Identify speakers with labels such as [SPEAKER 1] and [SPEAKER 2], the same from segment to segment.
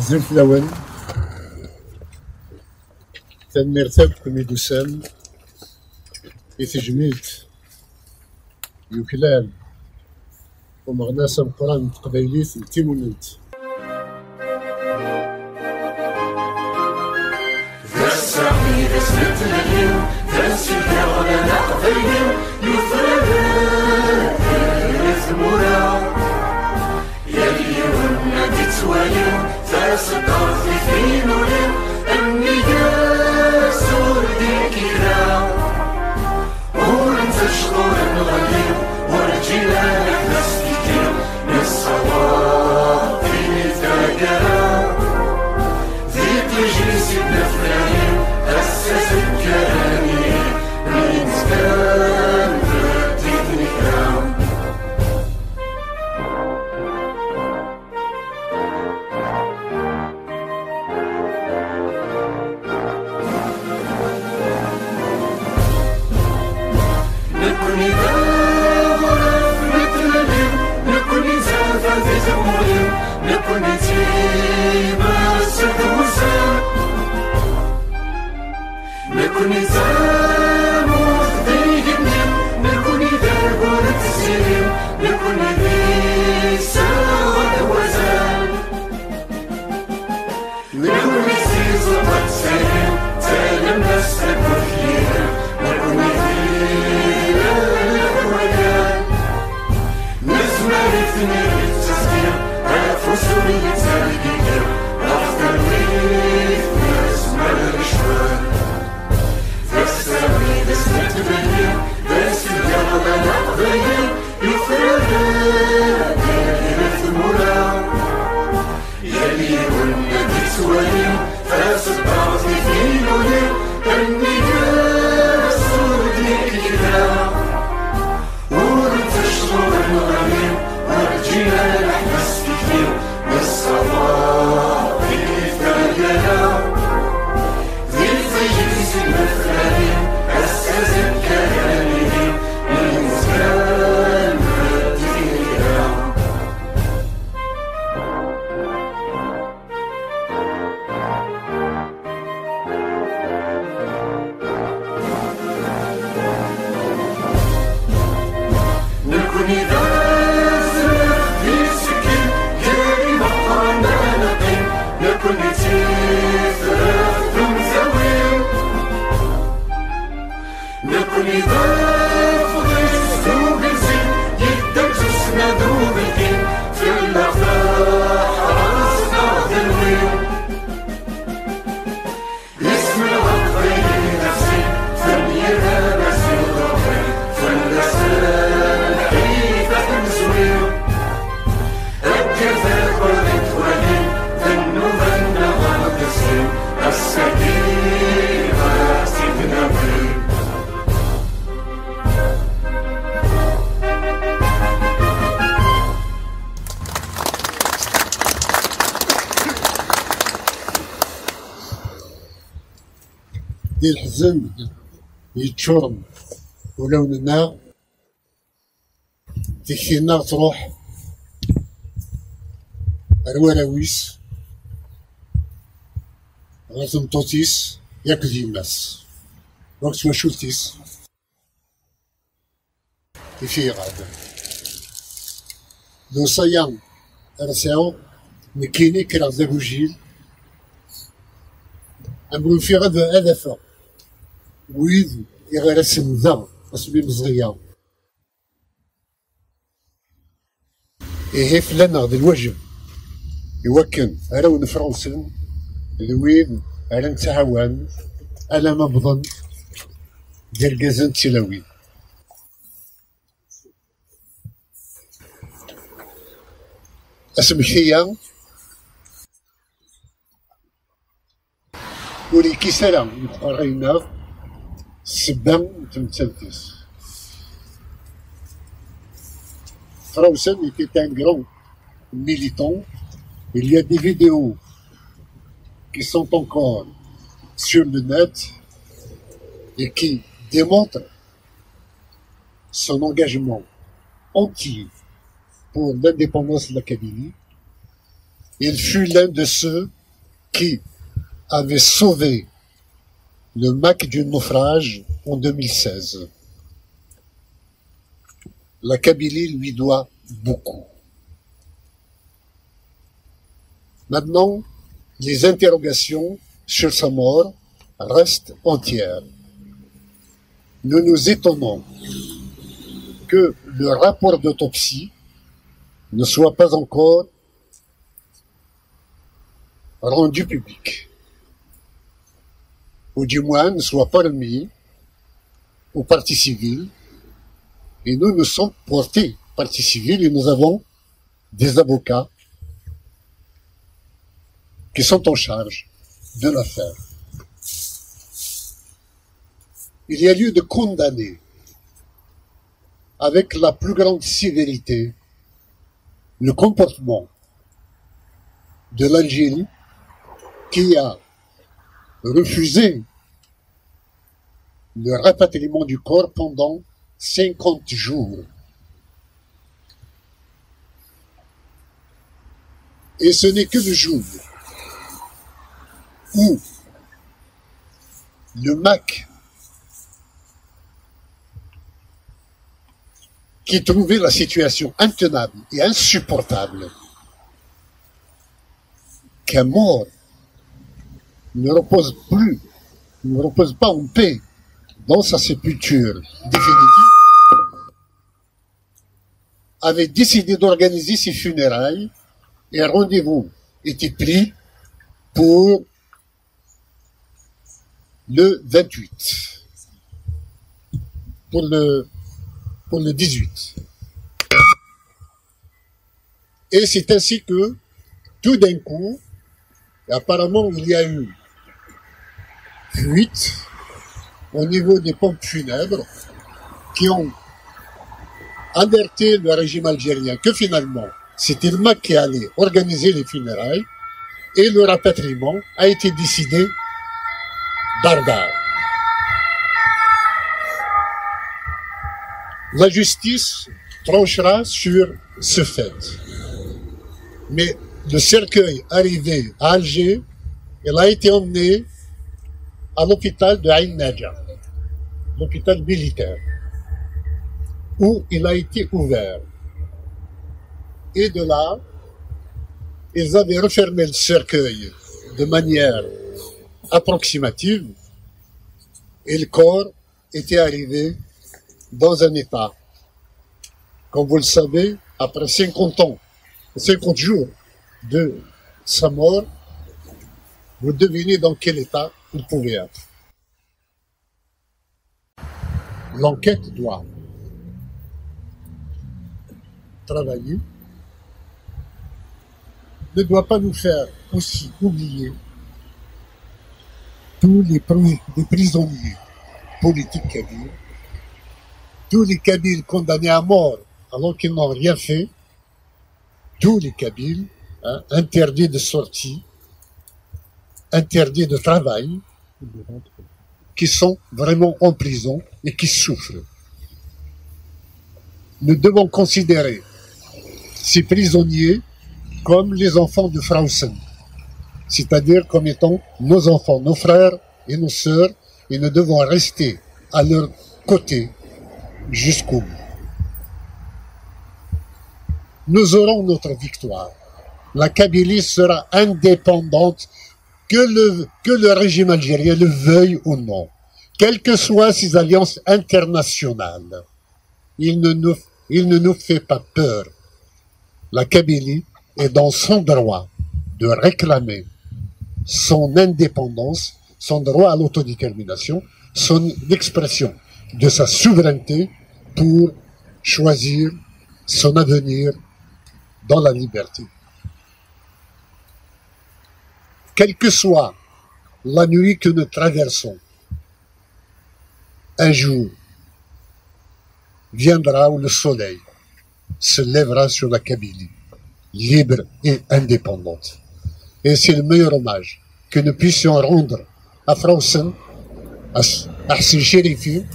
[SPEAKER 1] بزاف لاوان تنميرتك كميدو سام يتجميت يوكلال ومغناس مقران تقبيليت تيموننت
[SPEAKER 2] السعيد اسمت اليوم تنسيك على نقضيهم يفرق الثمورة يلي ونادي تواليو تصدر في فين وليو النية سور ديكيرا وانت شغور نغليو ورجينا نحبس كتير نصواب في تاقرا ذي تجري سيدنا فلاني أسس الكرامي من زمان رديتني كرام نكوني داغرة مثل اليوم نكوني زافة في زموليو نكوني تيبا سد وسام نكوني زاموت ديجني نكوني داغرة السيريو نكوني بيسا ودوزان نكوني سيزا واتسيريو تالم نسك وفيها نكوني فيها الأولاد نزمة الاثنين التسكير أفوسوني تالقير أفضل ويف نزمة الرشوان فالسامي دسمت باليوم داس اليوم نقضيهم يفرق داير الثمورة يلي والنادي تواليو فاسد بعضي في لوليو النية الصور ديكيرا وانت شغور نغنيو ورجينا نحبس كتير بالصفا في ثاقنا ذي تجلس المفراني أساس الكياني من زمان ردينا نكوني دازر في سكين كاري مقرنا نقيم نكوني تيثرف تمزوين نكوني ضاف غيس دوبزين يدك جسنا دوبكين في اللفاح راسنا ذلوين اسم الغطي نفسي فنيرها نسي ضغي فالنسان حيفة مزوين الكذاب والإتوالين ذنو ذن غاقسين السكين سيدنا فين
[SPEAKER 1] دي الحزن يتشرم ولون النار تكفي النار تروح الولاويس غير تمطوطيس ياكل يماس وقت ما شوفتيس يفي غادا دو صيام رساو نكيني كرا زابوجيل أمرو في غدا ألفا ويد يغرس النذر أسمي مزغيا إيه فلان غدا الواجب يوكن أراون فرنسن ذوين ألا نتعاون ألا ما بظن ديال كازان تلاوين أسمكية ولي كيسالا يبقى غينا السبام تمثلتيس Frausen était un grand militant. Il y a des vidéos qui sont encore sur le net et qui démontrent son engagement entier pour l'indépendance de la Kabylie. Il fut l'un de ceux qui avait sauvé le MAC du naufrage en 2016. La Kabylie lui doit beaucoup. Maintenant, les interrogations sur sa mort restent entières. Nous nous étonnons que le rapport d'autopsie ne soit pas encore rendu public, ou du moins ne soit pas remis aux parties civiles. Et nous sommes portés partie civile et nous avons des avocats qui sont en charge de l'affaire. Il y a lieu de condamner avec la plus grande sévérité le comportement de l'Algérie qui a refusé le rapatriement du corps pendant 50 jours. Et ce n'est que le jour où le MAC, qui trouvait la situation intenable et insupportable, qu'un mort ne repose pas en paix dans sa sépulture définitive, avait décidé d'organiser ses funérailles et un rendez-vous était pris pour le 28, pour le 18. Et c'est ainsi que, tout d'un coup, apparemment il y a eu fuite au niveau des pompes funèbres qui ont alerté le régime algérien que finalement, c'était le MAC qui allait organiser les funérailles et le rapatriement a été décidé d'Ardar. La justice tranchera sur ce fait. Mais le cercueil arrivé à Alger, il a été emmené à l'hôpital de Ain Nadja, l'hôpital militaire, où il a été ouvert. Et de là, ils avaient refermé le cercueil de manière approximative et le corps était arrivé dans un état. Comme vous le savez, après 50 jours de sa mort, vous devinez dans quel état il pouvait être. L'enquête doit travailler, ne doit pas nous faire aussi oublier tous les prisonniers politiques kabyles, tous les Kabyles condamnés à mort alors qu'ils n'ont rien fait, tous les Kabyles interdits de sortie, interdits de travail, qui sont vraiment en prison et qui souffrent. Nous devons considérer ces prisonniers comme les enfants de Frausen, c'est-à-dire comme étant nos enfants, nos frères et nos sœurs, et nous devons rester à leur côté jusqu'au bout. Nous aurons notre victoire. La Kabylie sera indépendante, que le régime algérien le veuille ou non, quelles que soient ses alliances internationales. Il ne nous fait pas peur. La Kabylie est dans son droit de réclamer son indépendance, son droit à l'autodétermination, son expression de sa souveraineté pour choisir son avenir dans la liberté. Quelle que soit la nuit que nous traversons, un jour viendra où le soleil se lèvera sur la Kabylie, libre et indépendante. Et c'est le meilleur hommage que nous puissions rendre à Frausen, à Hassan Chérifi,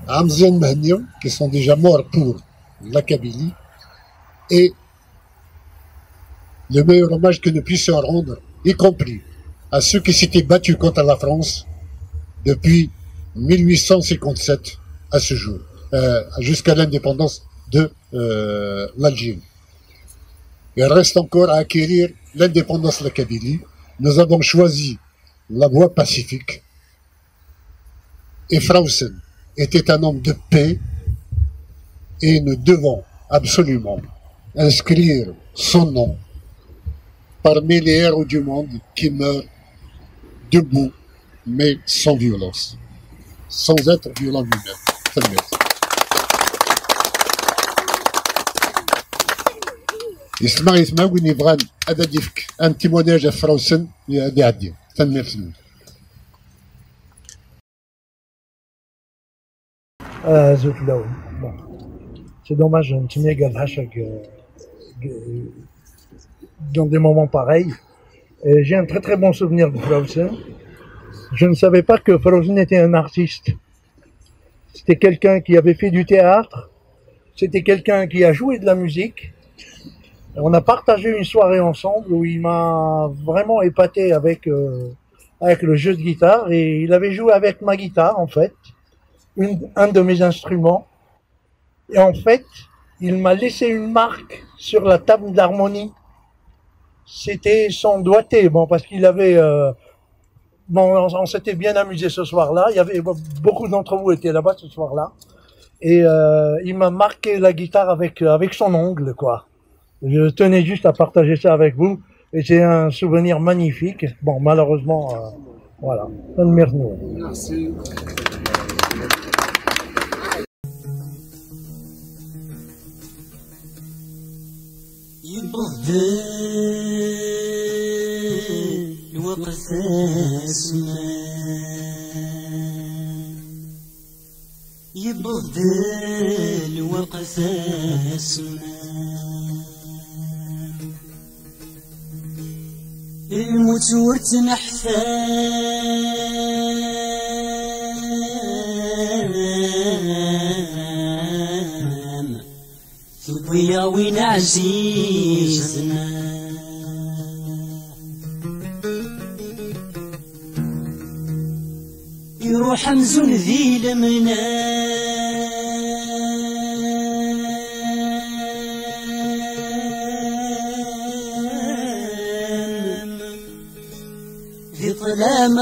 [SPEAKER 1] à Amzian Mahnia, qui sont déjà morts pour la Kabylie, et le meilleur hommage que nous puissions rendre, y compris à ceux qui s'étaient battus contre la France depuis 1857 à ce jour, jusqu'à l'indépendance de l'Algérie. Il reste encore à acquérir l'indépendance de la Kabylie. Nous avons choisi la voie pacifique. Et Frausen était un homme de paix et nous devons absolument inscrire son nom parmi les héros du monde qui meurent debout mais sans violence, sans être violent lui-même. يسمع وين يبغى هذا يفك ان تيموناج فراوسن يعدي تنمرسن.
[SPEAKER 3] زوت لون. C'est dommage, je ne sais pas dans des moments pareils. J'ai un très très bon souvenir de Frausen. Je ne savais pas que Frausen était un artiste. C'était quelqu'un qui avait fait du théâtre. C'était quelqu'un qui a joué de la musique. On a partagé une soirée ensemble où il m'a vraiment épaté avec le jeu de guitare, et il avait joué avec ma guitare en fait, un de mes instruments, et en fait il m'a laissé une marque sur la table d'harmonie. C'était son doigté, bon, parce qu'il avait on s'était bien amusé ce soir-là. Il y avait beaucoup d'entre vous étaient là-bas ce soir-là, et il m'a marqué la guitare avec son ongle, quoi. Je tenais juste à partager ça avec vous, et c'est un souvenir magnifique. Bon, malheureusement, voilà. Merci.
[SPEAKER 4] الموت ورتنا حثام ثبيا وين عزيزنا يروح مزون ذي المنام ظلام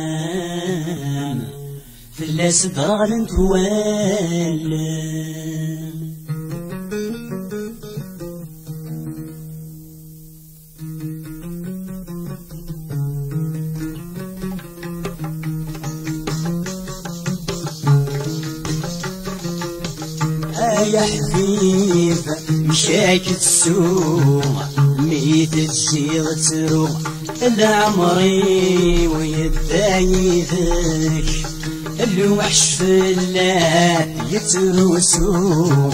[SPEAKER 4] ظلام في الأسبار نتوالم يا حبيب مشاك السوق ميت الجيغ تروح العمري ويداني ذاك الوحش في اللات يتروسو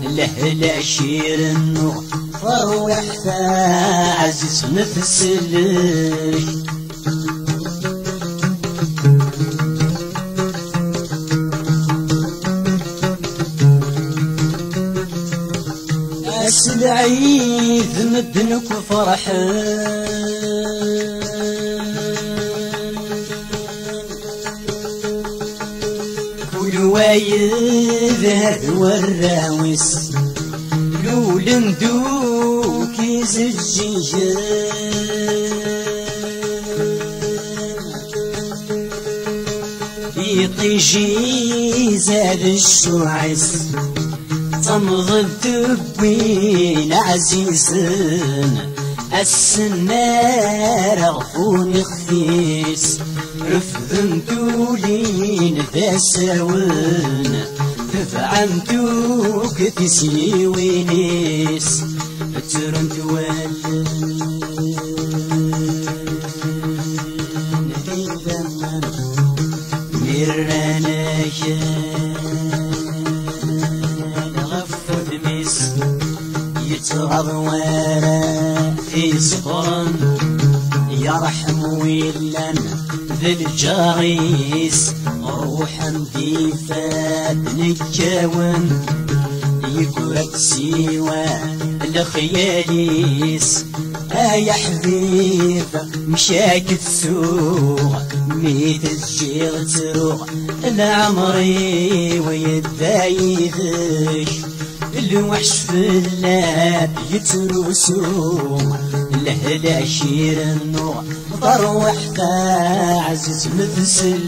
[SPEAKER 4] لهلا شير النور فروح عزيز نفس لك العيد مدنك وفرحان كل وايد والراوس لول ندوك يزجيجان يطيجي زاد الشعس تمضي الدبين عزيزن السنار غفون خفيس رفضن دولين ذاساون تفعمتوك تسلي وينيس ترن توالن ذي لمن ميرانايا يتغضوارا في صقرا يرحم ويلان ذي الجاريس روحا ضيفات نكاون يقرأ سوى لخياليس يا حبيب مشاك السوق ميت الجيغ تروق لعمري ويدايدك الوحش في اللاب يتروسو لهلا شير النوع ضروح عزيز مثل